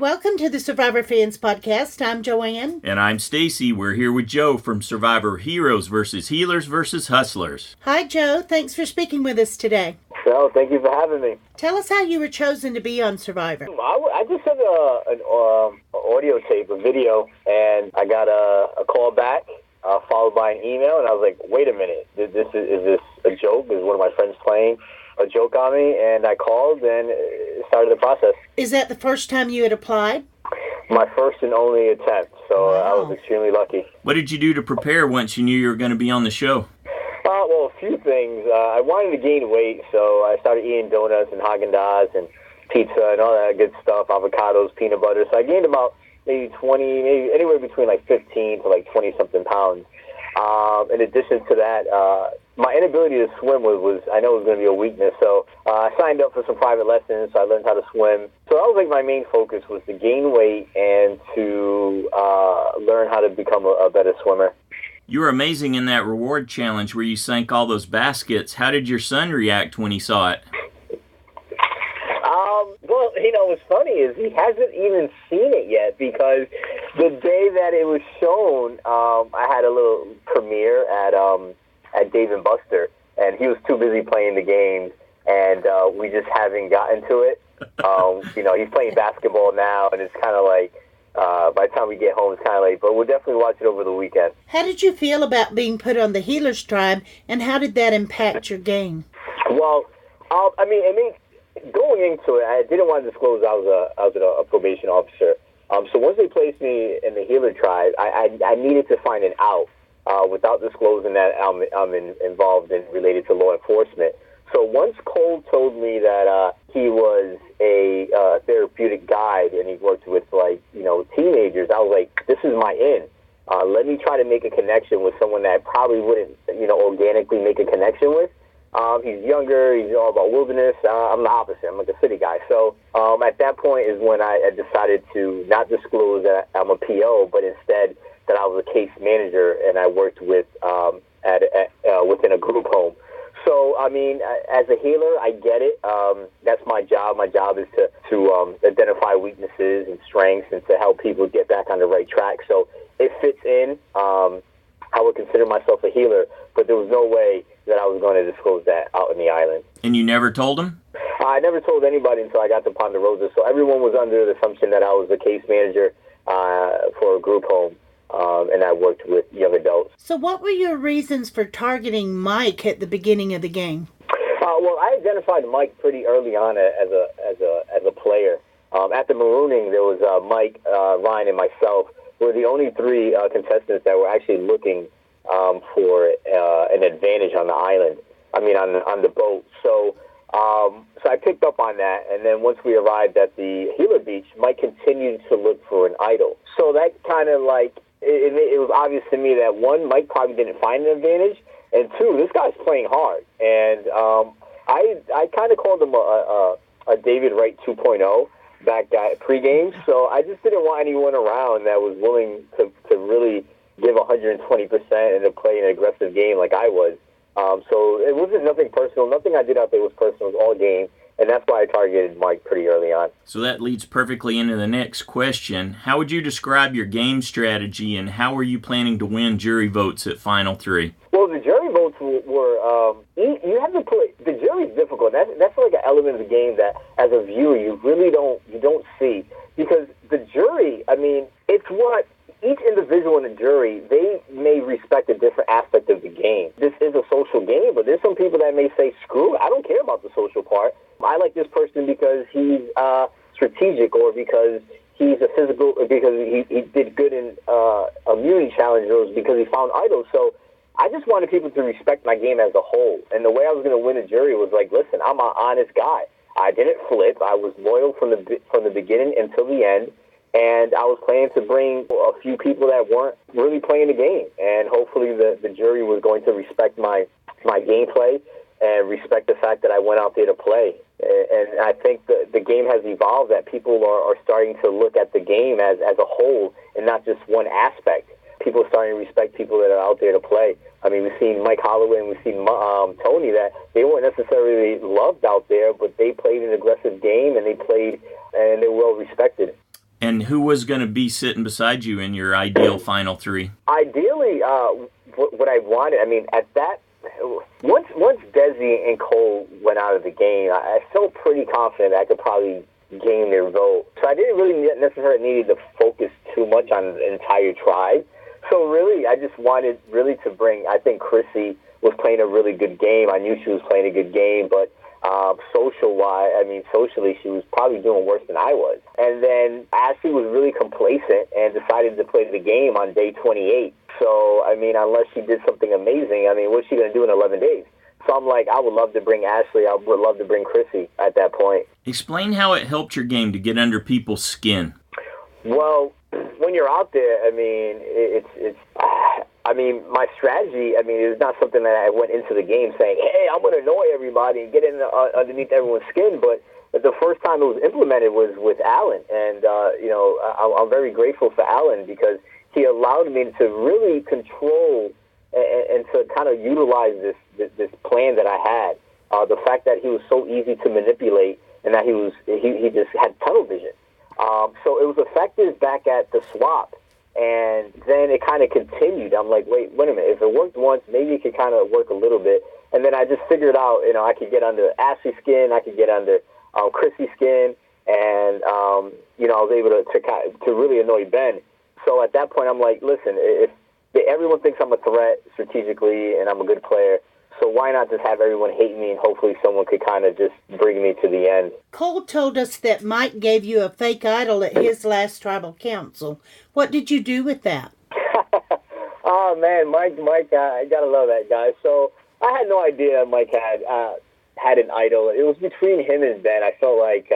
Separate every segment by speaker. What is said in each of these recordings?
Speaker 1: Welcome to the Survivor Fans Podcast. I'm Joanne.
Speaker 2: And I'm Stacy. We're here with Joe from Survivor Heroes versus Healers versus Hustlers.
Speaker 1: Hi, Joe. Thanks for speaking with us today.
Speaker 3: So, thank you for having me.
Speaker 1: Tell us how you were chosen to be on Survivor.
Speaker 3: I just sent an audio tape, a video, and I got a call back, followed by an email, and I was like, wait a minute, is this a joke? Is one of my friends playing a joke on me? And I called and started the process.
Speaker 1: Is that the first time you had applied?
Speaker 3: My first and only attempt, so
Speaker 1: Wow.
Speaker 3: I was extremely lucky.
Speaker 2: What did you do to prepare once you knew you were going to be on the show?
Speaker 3: Well, a few things. I wanted to gain weight, so I started eating donuts and Haagen-Dazs and pizza and all that good stuff, avocados, peanut butter. So I gained about maybe anywhere between like 15 to like 20-something pounds. In addition to that, my inability to swim was I know it was going to be a weakness, so I signed up for some private lessons, so I learned how to swim. So that was like my main focus, was to gain weight and to learn how to become a better swimmer.
Speaker 2: You were amazing in that reward challenge where you sank all those baskets. How did your son react when he saw it?
Speaker 3: Well, what's funny is he hasn't even seen it yet, because the day that it was shown, I had a little premiere at Dave & Buster, and he was too busy playing the games, and we just haven't gotten to it. He's playing basketball now, and it's kind of like, by the time we get home, it's kind of late, but we'll definitely watch it over the weekend.
Speaker 1: How did you feel about being put on the Healers tribe, and how did that impact your game?
Speaker 3: Well, going into it, I didn't want to disclose I was a probation officer. So once they placed me in the Healer tribe, I needed to find an out without disclosing that I'm involved in related to law enforcement. So once Cole told me that he was a therapeutic guide and he worked with teenagers, I was like, this is my in. Let me try to make a connection with someone that I probably wouldn't organically make a connection with. He's younger. He's all about wilderness. I'm the opposite. I'm like a city guy. So at that point is when I decided to not disclose that I'm a PO, but instead that I was a case manager and I worked with within a group home. So, as a healer, I get it. That's my job. My job is to identify weaknesses and strengths and to help people get back on the right track. So it fits in. I would consider myself a healer, but there was no way that I was going to disclose that out in the island.
Speaker 2: And you never told him?
Speaker 3: I never told anybody until I got to Ponderosa. So everyone was under the assumption that I was a case manager for a group home. And I worked with young adults. So
Speaker 1: what were your reasons for targeting Mike at the beginning of the game?
Speaker 3: Well, I identified Mike pretty early on as a player. At the marooning, there was Mike, Ryan, and myself. We were the only three contestants that were actually looking for an advantage on the island. On the boat. So I picked up on that, and then once we arrived at the Healer Beach, Mike continued to look for an idol. So that kind of it was obvious to me that, one, Mike probably didn't find an advantage, and two, this guy's playing hard. And I kind of called him a David Wright 2.0 back at pregame, so I just didn't want anyone around that was willing to really give 120% and to play an aggressive game like I was. So it wasn't nothing personal. Nothing I did out there was personal. It was all game. And that's why I targeted Mike pretty early on.
Speaker 2: So that leads perfectly into the next question. How would you describe your game strategy, and how were you planning to win jury votes at Final 3?
Speaker 3: Well, the jury votes were you have to play. The jury's difficult. That's like an element of the game that, as a viewer, you really don't see, because the jury. It's what each individual in the jury, they may respect a different aspect of the game. This is a social game, but there's some people that may say, screw it, I don't care about the social part. I like this person because he's strategic, or because he's a physical, because he did good in immunity challenge, or because he found idols. So I just wanted people to respect my game as a whole. And the way I was going to win a jury was like, listen, I'm an honest guy. I didn't flip. I was loyal from the beginning until the end. And I was planning to bring a few people that weren't really playing the game. And hopefully the jury was going to respect my gameplay and respect the fact that I went out there to play. And I think the game has evolved, that people are starting to look at the game as a whole and not just one aspect. People are starting to respect people that are out there to play. We've seen Mike Holloway and we've seen Tony, that they weren't necessarily loved out there, but they played an aggressive game and they were well respected.
Speaker 2: And who was going to be sitting beside you in your ideal final three?
Speaker 3: Ideally, what I wanted, I mean, at that, once Desi and Cole went out of the game, I felt pretty confident I could probably gain their vote. So I didn't really necessarily need to focus too much on the entire tribe. So really, I just wanted really to bring, I think Chrissy was playing a really good game. I knew she was playing a good game, but socially, she was probably doing worse than I was. And then Ashley was really complacent and decided to play the game on day 28. So, I mean, unless she did something amazing, I mean, what's she going to do in 11 days? So I'm like, I would love to bring Ashley. I would love to bring Chrissy at that point.
Speaker 2: Explain how it helped your game to get under people's skin.
Speaker 3: Well, when you're out there, I mean, my strategy, I mean, it's not something that I went into the game saying, hey, I'm going to annoy everybody and get in underneath everyone's skin. But the first time it was implemented was with Alan. And, I'm very grateful for Alan because he allowed me to really control and to kind of utilize this plan that I had. The fact that he was so easy to manipulate and that he just had tunnel vision. So it was effective back at the swap. And then it kind of continued. I'm like, wait a minute. If it worked once, maybe it could kind of work a little bit. And then I just figured out, I could get under Ashley's skin. I could get under Chrissy's skin. And, I was able to really annoy Ben. So at that point, I'm like, listen, if everyone thinks I'm a threat strategically and I'm a good player, so why not just have everyone hate me and hopefully someone could kind of just bring me to the end?
Speaker 1: Cole told us that Mike gave you a fake idol at his last tribal council. What did you do with that?
Speaker 3: Oh, man, Mike, I got to love that guy. So I had no idea Mike had an idol. It was between him and Ben. I felt like,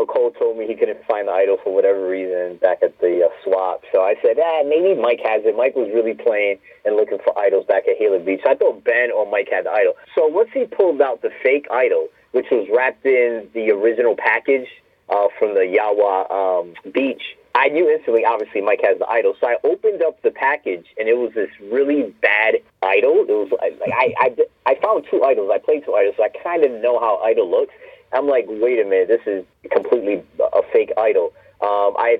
Speaker 3: Cole told me he couldn't find the idol for whatever reason back at the swap. So I said, maybe Mike has it. Mike was really playing and looking for idols back at Halo Beach. So I thought Ben or Mike had the idol. So once he pulled out the fake idol, which was wrapped in the original package from the Yawa beach, I knew instantly, obviously, Mike has the idol. So I opened up the package, and it was this really bad idol. It was I found two idols. I played two idols, so I kind of know how idol looks. I'm like, wait a minute, this is completely a fake idol. I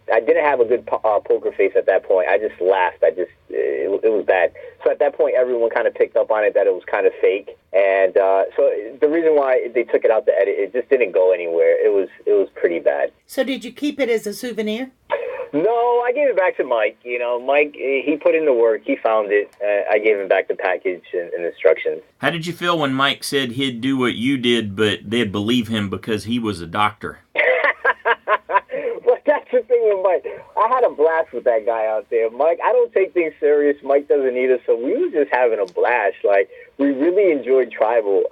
Speaker 3: didn't have a good poker face at that point. I just laughed. It was bad. So at that point, everyone kind of picked up on it that it was kind of fake. And so the reason why they took it out to edit, it just didn't go anywhere. It was pretty bad.
Speaker 1: So did you keep it as a souvenir?
Speaker 3: No, I gave it back to Mike. Mike, he put in the work. He found it. I gave him back the package and instructions.
Speaker 2: How did you feel when Mike said he'd do what you did, but they'd believe him because he was a doctor?
Speaker 3: Well, that's the thing with Mike. I had a blast with that guy out there. Mike, I don't take things serious. Mike doesn't either. So we was just having a blast. Like, we really enjoyed Tribal.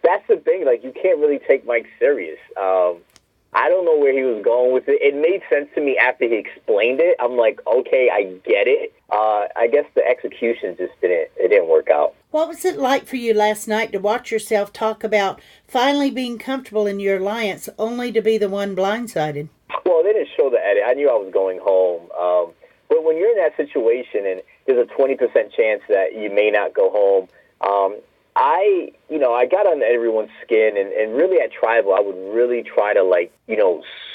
Speaker 3: That's the thing. Like, you can't really take Mike serious. I don't know where he was going with it. It made sense to me after he explained it. I'm like, okay, I get it. I guess the execution just didn't work out.
Speaker 1: What was it like for you last night to watch yourself talk about finally being comfortable in your alliance only to be the one blindsided?
Speaker 3: Well, they didn't show the edit. I knew I was going home. But when you're in that situation and there's a 20% chance that you may not go home, I got on everyone's skin, and really at Tribal, I would really try to,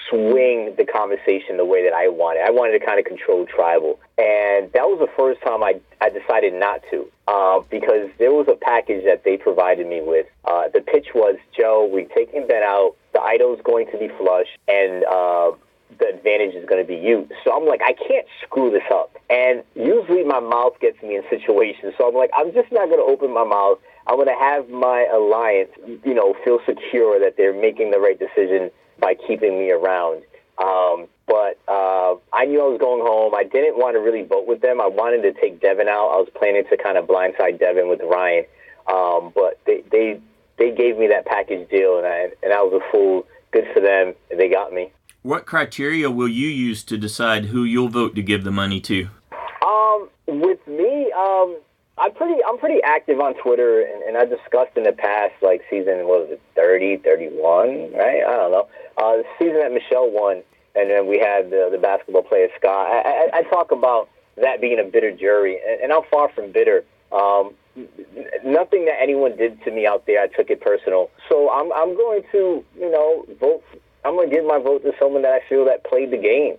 Speaker 3: swing the conversation the way that I wanted. I wanted to kind of control Tribal. And that was the first time I decided not to, because there was a package that they provided me with. The pitch was, Joe, we've taken Ben out, the idol's going to be flush, and the advantage is going to be you. So I'm like, I can't screw this up. And usually my mouth gets me in situations. So I'm like, I'm just not going to open my mouth. I'm going to have my alliance, feel secure that they're making the right decision by keeping me around. But I knew I was going home. I didn't want to really vote with them. I wanted to take Devin out. I was planning to kind of blindside Devin with Ryan. But they gave me that package deal, and I was a fool. Good for them. They got me.
Speaker 2: What criteria will you use to decide who you'll vote to give the money to?
Speaker 3: With me, I'm pretty active on Twitter, and I discussed in the past, like season, 30, 31, right? I don't know. The season that Michelle won, and then we had the basketball player Scott. I talk about that being a bitter jury, and I'm far from bitter. Nothing that anyone did to me out there, I took it personal. So I'm going to, vote. I'm gonna give my vote to someone that I feel that played the game,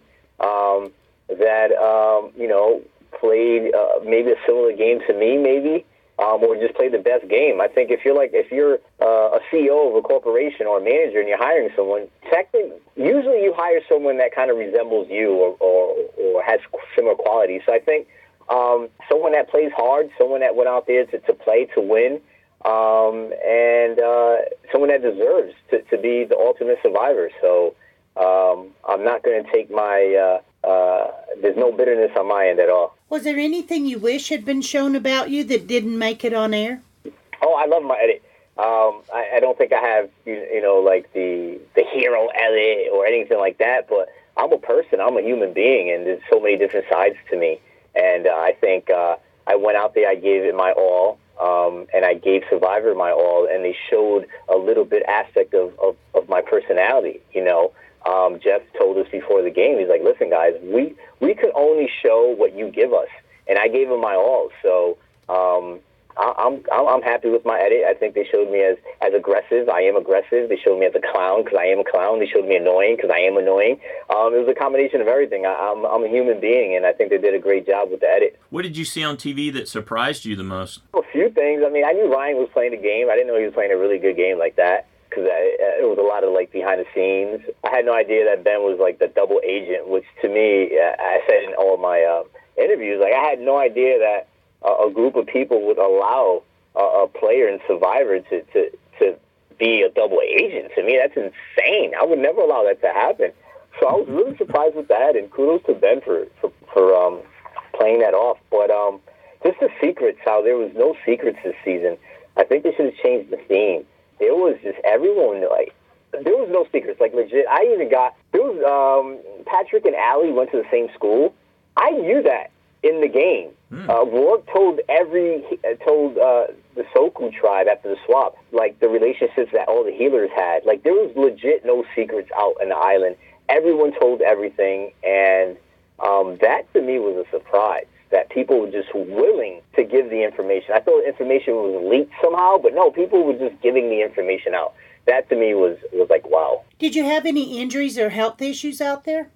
Speaker 3: played maybe a similar game to me, maybe. Or just play the best game. I think if you're a CEO of a corporation or a manager and you're hiring someone, usually you hire someone that kind of resembles you or has similar qualities. So I think someone that plays hard, someone that went out there to play to win, and someone that deserves to be the ultimate survivor. So I'm not going to take my. There's no bitterness on my end at all.
Speaker 1: Was there anything you wish had been shown about you that didn't make it on air?
Speaker 3: Oh, I love my edit. I don't think I have, like the hero edit or anything like that, but I'm a person. I'm a human being, and there's so many different sides to me. And I think I went out there, I gave it my all, and I gave Survivor my all, and they showed a little bit aspect of my personality, Jeff told us before the game, he's like, listen, guys, we can only show what you give us. And I gave him my all. So I'm happy with my edit. I think they showed me as aggressive. I am aggressive. They showed me as a clown because I am a clown. They showed me annoying because I am annoying. It was a combination of everything. I'm a human being, and I think they did a great job with the edit.
Speaker 2: What did you see on TV that surprised you the most?
Speaker 3: A few things. I mean, I knew Ryan was playing the game. I didn't know he was playing a really good game like that, because it was a lot of, behind the scenes. I had no idea that Ben was, the double agent, which, to me, I said in all my interviews, I had no idea that a group of people would allow a player in Survivor to be a double agent. To me, that's insane. I would never allow that to happen. So I was really surprised with that, and kudos to Ben for playing that off. But just the secrets, how there was no secrets this season. I think they should have changed the theme. There was just everyone, there was no secrets. Legit, Patrick and Allie went to the same school. I knew that in the game. Rourke told the Soku tribe after the swap, the relationships that all the healers had. There was legit no secrets out in the island. Everyone told everything, and that to me was a surprise, that people were just willing to give the information. I thought information was leaked somehow, but no, people were just giving the information out. That to me was wow.
Speaker 1: Did you have any injuries or health issues out there?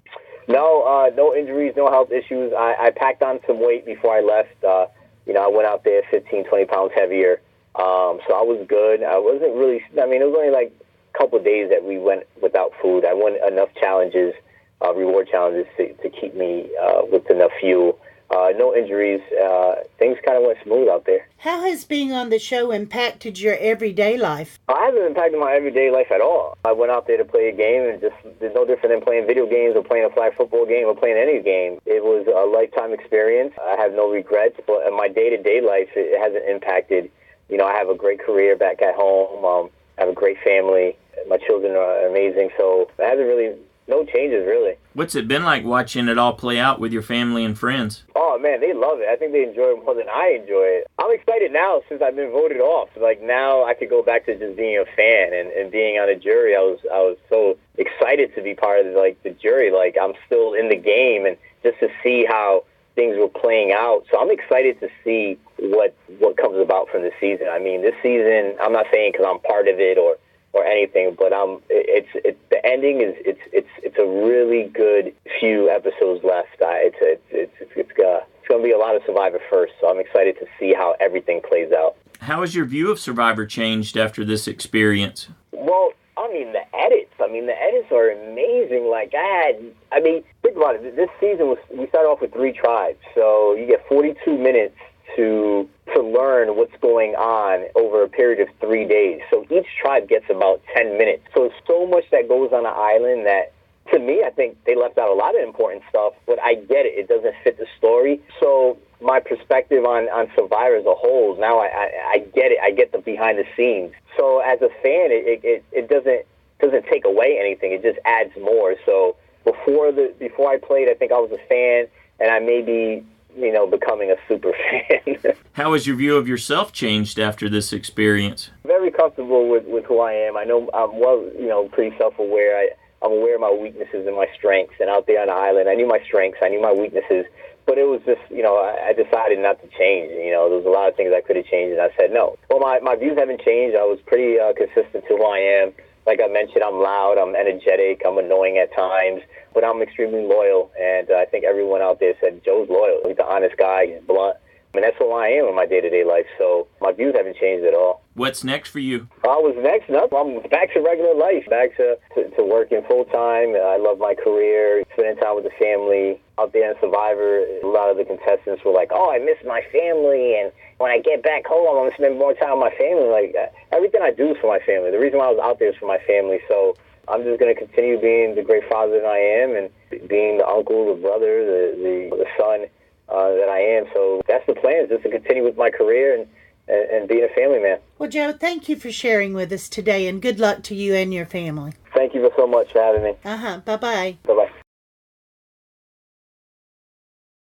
Speaker 3: No, no injuries, no health issues. I packed on some weight before I left. I went out there 15, 20 pounds heavier. So I was good. I wasn't really, it was only a couple of days that we went without food. I won enough challenges, reward challenges to keep me with enough fuel. No injuries. Things kind of went smooth out there.
Speaker 1: How has being on the show impacted your everyday life?
Speaker 3: I haven't impacted my everyday life at all. I went out there to play a game, and there's no different than playing video games or playing a flag football game or playing any game. It was a lifetime experience. I have no regrets, but in my day-to-day life, it hasn't impacted. I have a great career back at home. I have a great family. My children are amazing, so it hasn't really... no changes, really.
Speaker 2: What's it been like watching it all play out with your family and friends?
Speaker 3: Oh, man, they love it. I think they enjoy it more than I enjoy it. I'm excited now since I've been voted off. Now I could go back to just being a fan and being on a jury. I was so excited to be part of, the jury. I'm still in the game, and just to see how things were playing out. So I'm excited to see what comes about from this season. This season, I'm not saying because I'm part of it or anything, but it's the ending is it's a really good few episodes left. It's going to be a lot of Survivor first, so I'm excited to see how everything plays out.
Speaker 2: How has your view of Survivor changed after this experience?
Speaker 3: Well, the edits. The edits are amazing. Think about it. This season we started off with 3 tribes, so you get 42 minutes to learn what's going on over a period of 3 days. So each tribe gets about 10 minutes. So there's so much that goes on the island that, to me, I think they left out a lot of important stuff, but I get it. It doesn't fit the story. So my perspective on Survivor as a whole, now I get it. I get the behind the scenes. So as a fan, it doesn't take away anything. It just adds more. So before I played, I think I was a fan, and I may be becoming a super fan.
Speaker 2: How has your view of yourself changed after this experience?
Speaker 3: Very comfortable with who I am. I know I'm pretty self-aware. I'm aware of my weaknesses and my strengths. And out there on the island, I knew my strengths, I knew my weaknesses. But it was just, I decided not to change. There was a lot of things I could have changed, and I said no. Well, my views haven't changed. I was pretty consistent to who I am. Like I mentioned, I'm loud, I'm energetic, I'm annoying at times, but I'm extremely loyal. And I think everyone out there said Joe's loyal. He's an honest guy, he's blunt. And that's who I am in my day-to-day life. So my views haven't changed at all.
Speaker 2: What's next for you?
Speaker 3: What's next? Nothing. I'm back to regular life, back to working full-time. I love my career, spending time with the family. Out there in Survivor, a lot of the contestants were like, oh, I miss my family, and when I get back home, I'm going to spend more time with my family. Like, everything I do is for my family. The reason why I was out there is for my family. So I'm just going to continue being the great father that I am and being the uncle, the brother, the son that I am. So that's the plan, is just to continue with my career and being a family man.
Speaker 1: Well, Joe, thank you for sharing with us today, and good luck to you and your family.
Speaker 3: Thank you so much for having me.
Speaker 1: Bye-bye.
Speaker 3: Bye-bye.